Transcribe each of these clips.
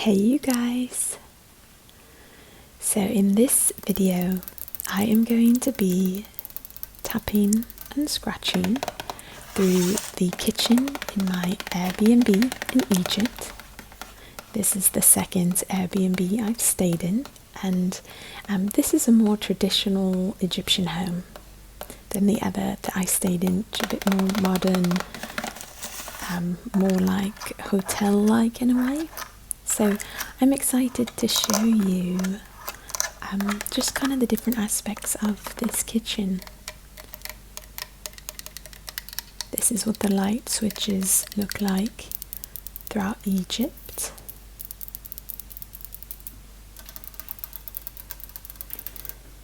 Hey you guys! So in this video I am going to be tapping and scratching through the kitchen in my Airbnb in Egypt. This is the second Airbnb I've stayed in, and this is a more traditional Egyptian home than the other that I stayed in. It's a bit more modern, more like hotel-like in a way. So I'm excited to show you just kind of the different aspects of this kitchen. This is what the light switches look like throughout Egypt.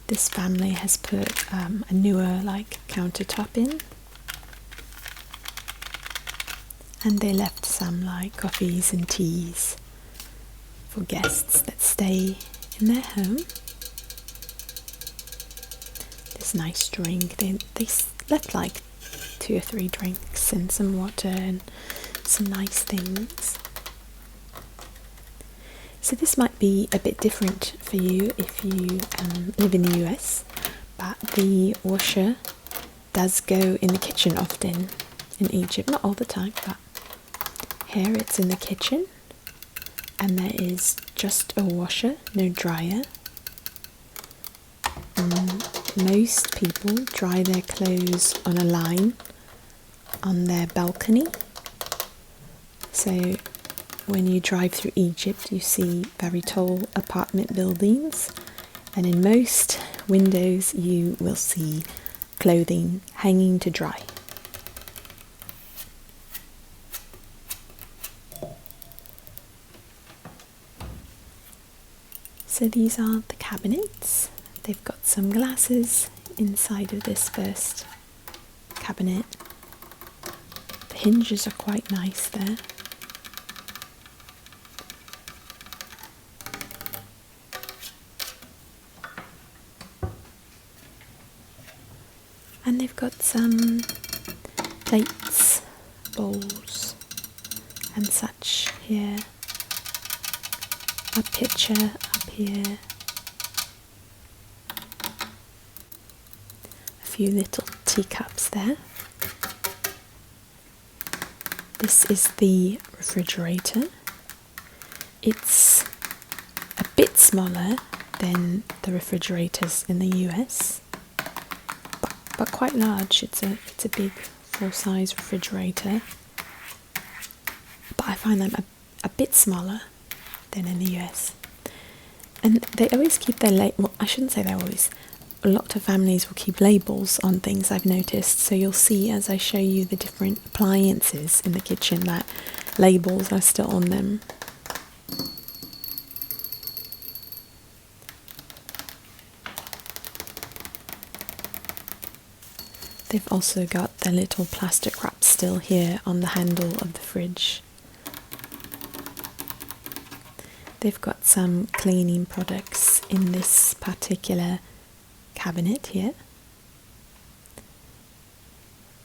This family has put a newer countertop in, and they left some coffees and teas for guests that stay in their home. This nice drink, they left 2 or 3 drinks and some water and some nice things. So this might be a bit different for you if you live in the US, but the washer does go in the kitchen often in Egypt, not all the time, but here it's in the kitchen, and there is just a washer, no dryer. Most people dry their clothes on a line on their balcony. So when you drive through Egypt, you see very tall apartment buildings, and in most windows you will see clothing hanging to dry. So these are the cabinets. They've got some glasses inside of this first cabinet. The hinges are quite nice there. And they've got some plates, bowls and such here. A pitcher up here. A few little teacups there. This is the refrigerator. It's a bit smaller than the refrigerators in the US, but quite large. It's a big full-size refrigerator, but I find them a bit smaller than in the US. And they always keep their well, I shouldn't say they always. A lot of families will keep labels on things, I've noticed. So you'll see as I show you the different appliances in the kitchen that labels are still on them. They've also got the little plastic wrap still here on the handle of the fridge. They've got some cleaning products in this particular cabinet here.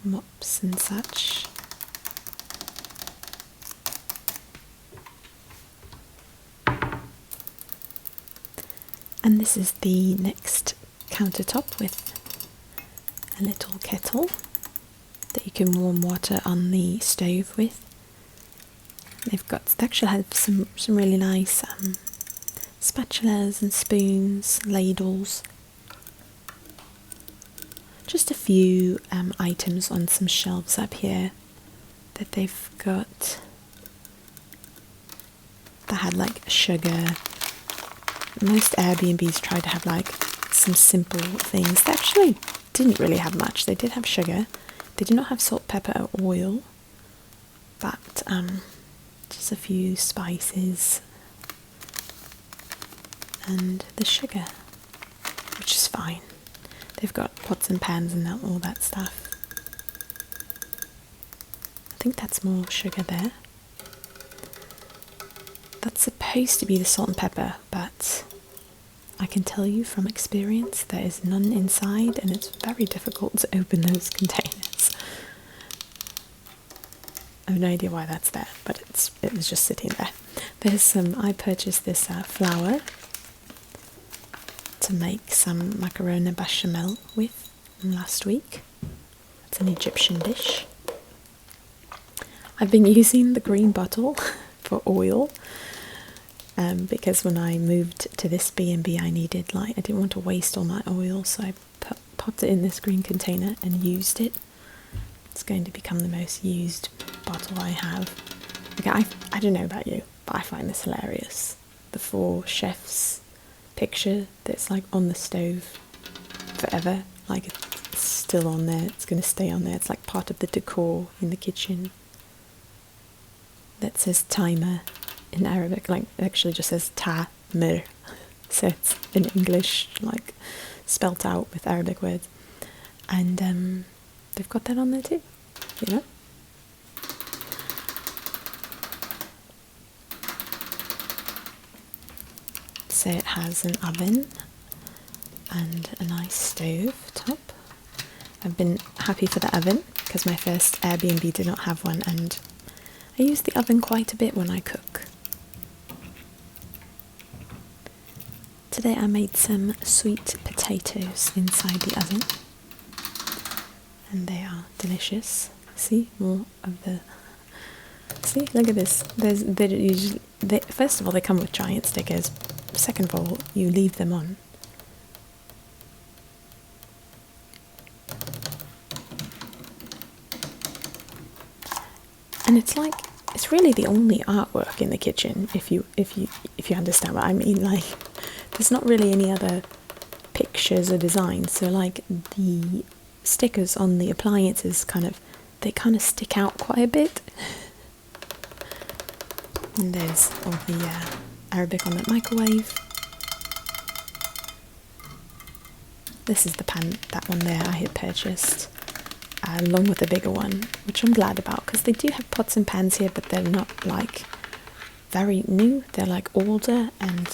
Mops and such. And this is the next countertop with a little kettle that you can warm water on the stove with. They actually have some really nice spatulas and spoons, ladles. Just a few items on some shelves up here that they've got that had sugar. Most Airbnbs try to have some simple things. They actually didn't really have much. They did have sugar. They did not have salt, pepper or oil, but just a few spices and the sugar, which is fine. They've got pots and pans and all that stuff. I think that's more sugar there. That's supposed to be the salt and pepper, but I can tell you from experience there is none inside, and it's very difficult to open those containers. I have no idea why that's there, but it was just sitting there. I purchased this flour to make some macaroni bechamel with last week. It's an Egyptian dish. I've been using the green bottle for oil because when I moved to this B&B I needed, I didn't want to waste all my oil, so I popped it in this green container and used it. It's going to become the most used bottle I have. I don't know about you, but I find this hilarious. The 4 chefs picture that's like on the stove forever, like it's still on there, it's going to stay on there. It's like part of the decor in the kitchen. That says timer in Arabic, like it actually just says ta-mir. So it's in English, like spelt out with Arabic words. And they've got that on there too, you know? So it has an oven and a nice stove top. I've been happy for the oven because my first Airbnb did not have one, and I use the oven quite a bit when I cook. Today I made some sweet potatoes inside the oven, and they are delicious. See, more of the... See, look at this. First of all, they come with giant stickers. Second of all, you leave them on. And it's really the only artwork in the kitchen, if you understand what I mean. Like, there's not really any other pictures or designs. So like the stickers on the appliances they kind of stick out quite a bit. And there's all the Arabic on the microwave. This is the pan, that one there I had purchased, along with the bigger one, which I'm glad about, because they do have pots and pans here, but they're not like very new. They're like older, and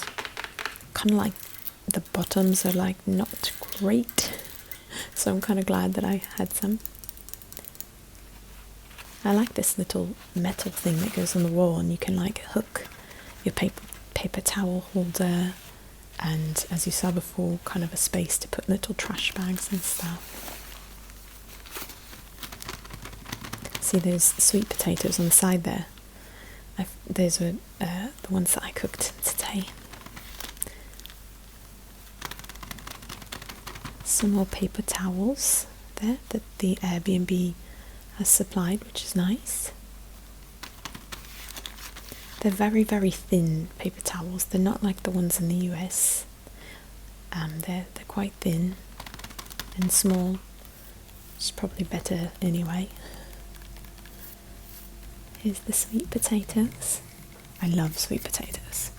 kind of like the bottoms are like not great. So I'm kind of glad that I had some. I like this little metal thing that goes on the wall, and you can like hook your paper towel holder, and as you saw before, kind of a space to put little trash bags and stuff. See those sweet potatoes on the side there? Those were the ones that I cooked today. Some more paper towels there that the Airbnb has supplied, which is nice. They're very, very thin paper towels. They're not like the ones in the US. They're quite thin and small. It's probably better anyway. Here's the sweet potatoes. I love sweet potatoes.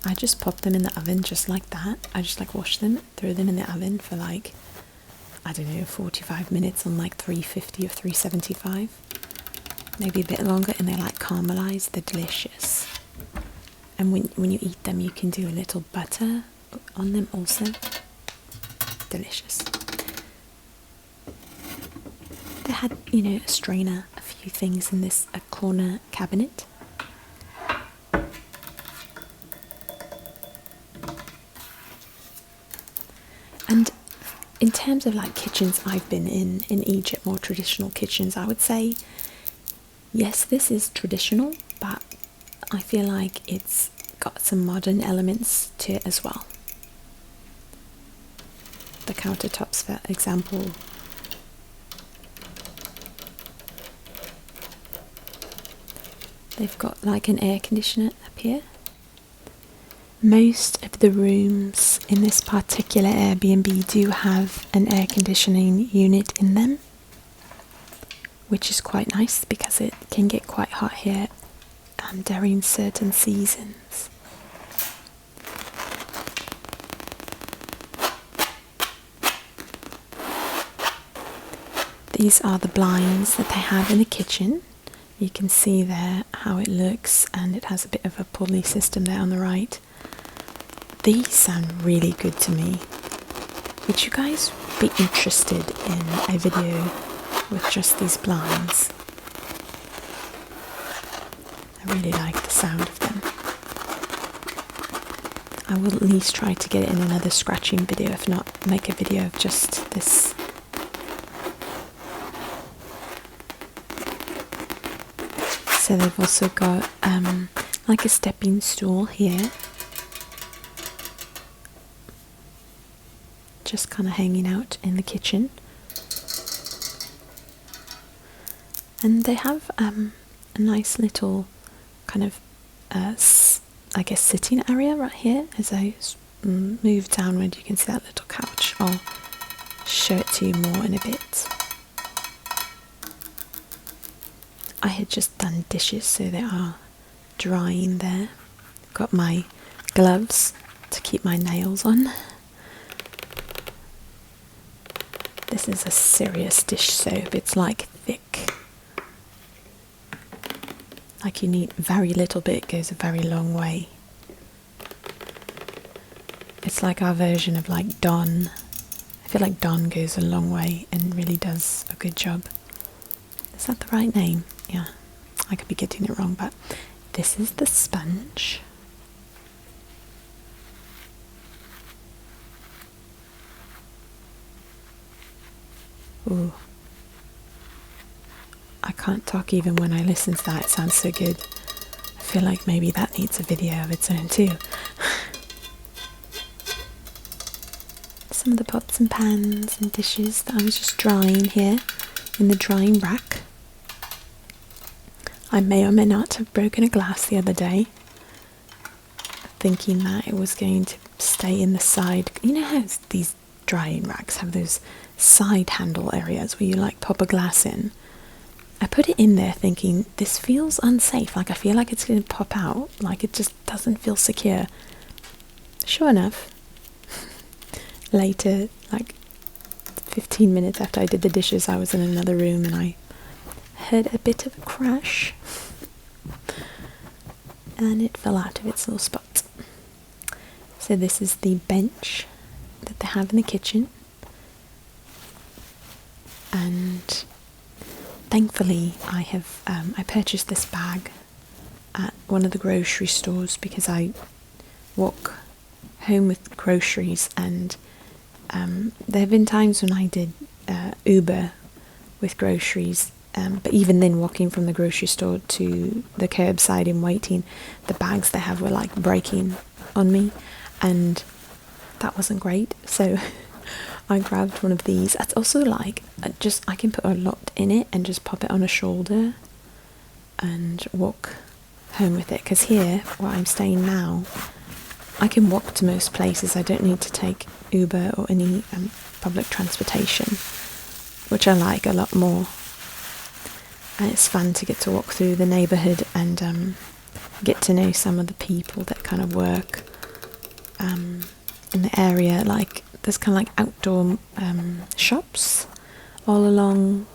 I just pop them in the oven just like that. I just wash them, throw them in the oven for 45 minutes on 350 or 375. Maybe a bit longer, and they caramelize. They're delicious. And when you eat them, you can do a little butter on them also. Delicious. They had, a strainer, a few things in this corner cabinet. And in terms of kitchens I've been in Egypt, more traditional kitchens, I would say, yes, this is traditional, but I feel like it's got some modern elements to it as well. The countertops, for example. They've got an air conditioner up here. Most of the rooms in this particular Airbnb do have an air conditioning unit in them, which is quite nice because it can get quite hot here during certain seasons. These are the blinds that they have in the kitchen. You can see there how it looks, and it has a bit of a pulley system there on the right. These sound really good to me. Would you guys be interested in a video with just these blinds? I really like the sound of them. I will at least try to get it in another scratching video, if not make a video of just this. So they've also got like a stepping stool here, just kind of hanging out in the kitchen. And they have a nice little kind of, I guess, sitting area right here. As I move downward, you can see that little couch. I'll show it to you more in a bit. I had just done dishes, so they are drying there. Got my gloves to keep my nails on. This is a serious dish soap. It's like thick. Like you need very little bit, goes a very long way. It's like our version of like Dawn. I feel like Dawn goes a long way and really does a good job. Is that the right name? Yeah, I could be getting it wrong, but this is the sponge. Ooh. I can't talk even when I listen to that, it sounds so good. I feel like maybe that needs a video of its own too. Some of the pots and pans and dishes that I was just drying here in the drying rack. I may or may not have broken a glass the other day, thinking that it was going to stay in the side. You know how these drying racks have those side handle areas where you like pop a glass in? I put it in there thinking, this feels unsafe, like I feel like it's going to pop out, like it just doesn't feel secure. Sure enough, later, like 15 minutes after I did the dishes, I was in another room and I heard a bit of a crash and it fell out of its little spot. So this is the bench that they have in the kitchen, and thankfully I purchased this bag at one of the grocery stores because I walk home with groceries, and there have been times when I did Uber with groceries, but even then, walking from the grocery store to the curbside and waiting, the bags they have were like breaking on me, and that wasn't great. So I grabbed one of these. It's also like I can put a lot in it and just pop it on a shoulder and walk home with it, because here where I'm staying now I can walk to most places. I don't need to take Uber or any public transportation, which I like a lot more, and it's fun to get to walk through the neighbourhood and get to know some of the people that kind of work in the area. Like there's kind of like outdoor shops all along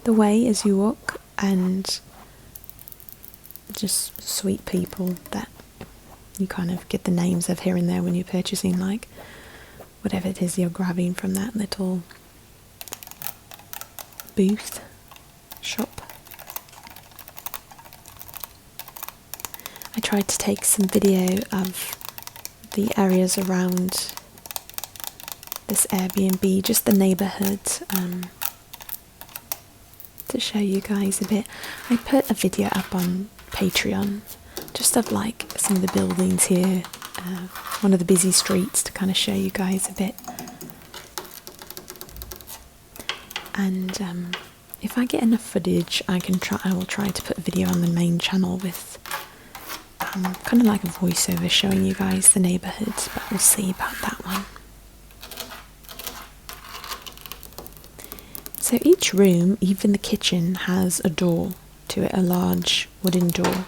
the way as you walk, and just sweet people that you kind of get the names of here and there when you're purchasing like whatever it is you're grabbing from that little booth shop. I tried to take some video of the areas around this Airbnb, just the neighbourhood, to show you guys a bit. I put a video up on Patreon just of like some of the buildings here, one of the busy streets, to kind of show you guys a bit. And if I get enough footage, I will try to put a video on the main channel with kind of like a voiceover showing you guys the neighbourhood, but we'll see about that one. So each room, even the kitchen, has a door to it, a large wooden door.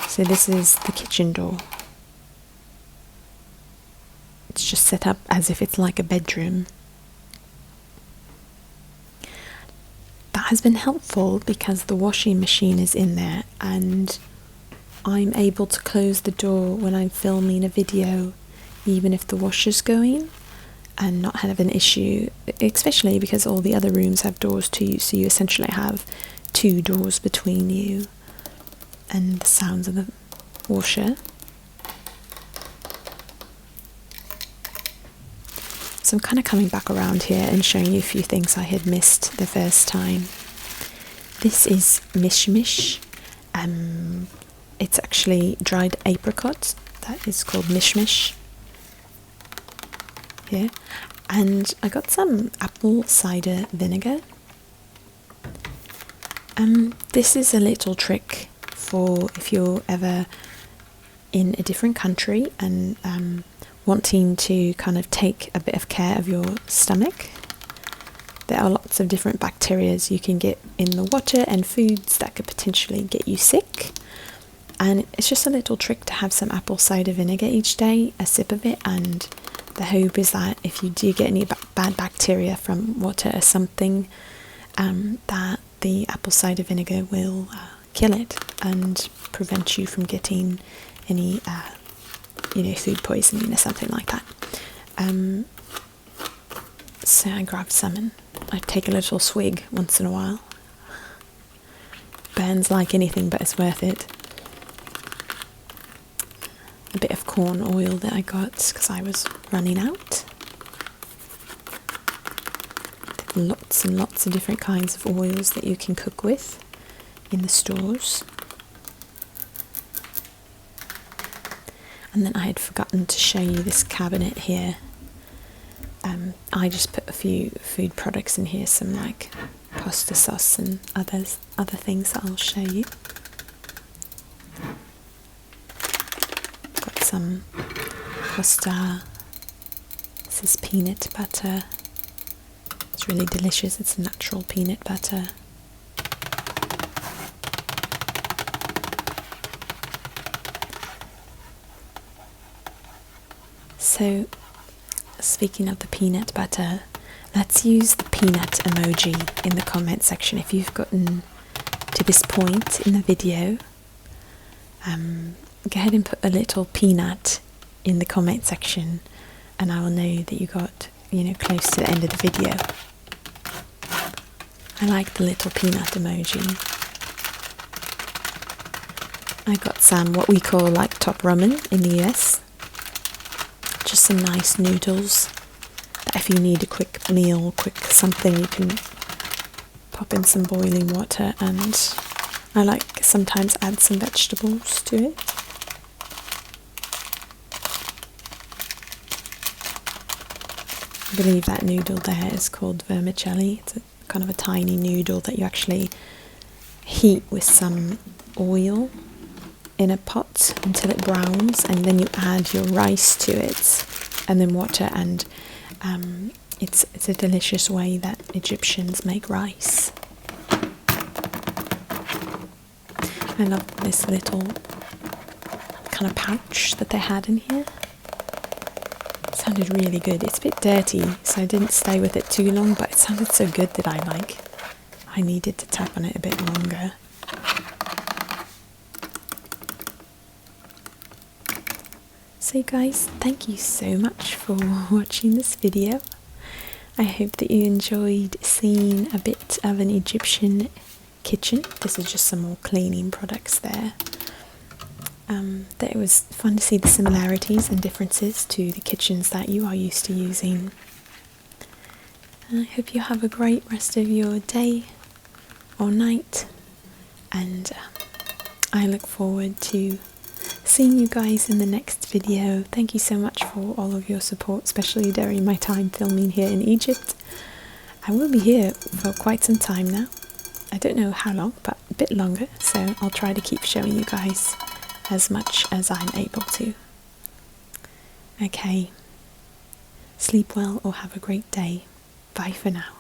So this is the kitchen door. It's just set up as if it's like a bedroom. That has been helpful because the washing machine is in there, and I'm able to close the door when I'm filming a video, even if the washer's going, and not have an issue, especially because all the other rooms have doors too, so you essentially have two doors between you. And the sounds of the washer. So I'm kind of coming back around here and showing you a few things I had missed the first time. This is Mish Mish. It's actually dried apricot. That is called Mish Mish. Here. And I got some apple cider vinegar. This is a little trick for if you're ever in a different country and wanting to kind of take a bit of care of your stomach. There are lots of different bacteria you can get in the water and foods that could potentially get you sick. And it's just a little trick to have some apple cider vinegar each day, a sip of it, and the hope is that if you do get any bad bacteria from water or something, that the apple cider vinegar will kill it and prevent you from getting any food poisoning or something like that. So I grabbed some and I take a little swig once in a while. Burns like anything, but it's worth it. A bit of corn oil that I got because I was running out. Lots and lots of different kinds of oils that you can cook with in the stores. And then I had forgotten to show you this cabinet here. I just put a few food products in here, some like pasta sauce and other things that I'll show you. Got some pasta. This is peanut butter. It's really delicious. It's natural peanut butter. So, speaking of the peanut butter, let's use the peanut emoji in the comment section. If you've gotten to this point in the video, go ahead and put a little peanut in the comment section and I will know that you got, close to the end of the video. I like the little peanut emoji. I got some what we call like top ramen in the US. Just some nice noodles that if you need a quick meal, quick something, you can pop in some boiling water, and I like sometimes add some vegetables to it. I believe that noodle there is called vermicelli. It's kind of a tiny noodle that you actually heat with some oil in a pot until it browns, and then you add your rice to it and then water, and it's a delicious way that Egyptians make rice. I love this little kind of pouch that they had in here. It sounded really good. It's a bit dirty, so I didn't stay with it too long, but it sounded so good that I needed to tap on it a bit longer. So guys, thank you so much for watching this video. I hope that you enjoyed seeing a bit of an Egyptian kitchen. This is just some more cleaning products there. That it was fun to see the similarities and differences to the kitchens that you are used to using. And I hope you have a great rest of your day or night, and I look forward to seeing you guys in the next video. Thank you so much for all of your support, especially during my time filming here in Egypt. I will be here for quite some time now. I don't know how long, but a bit longer, so I'll try to keep showing you guys as much as I'm able to. Okay, sleep well or have a great day. Bye for now.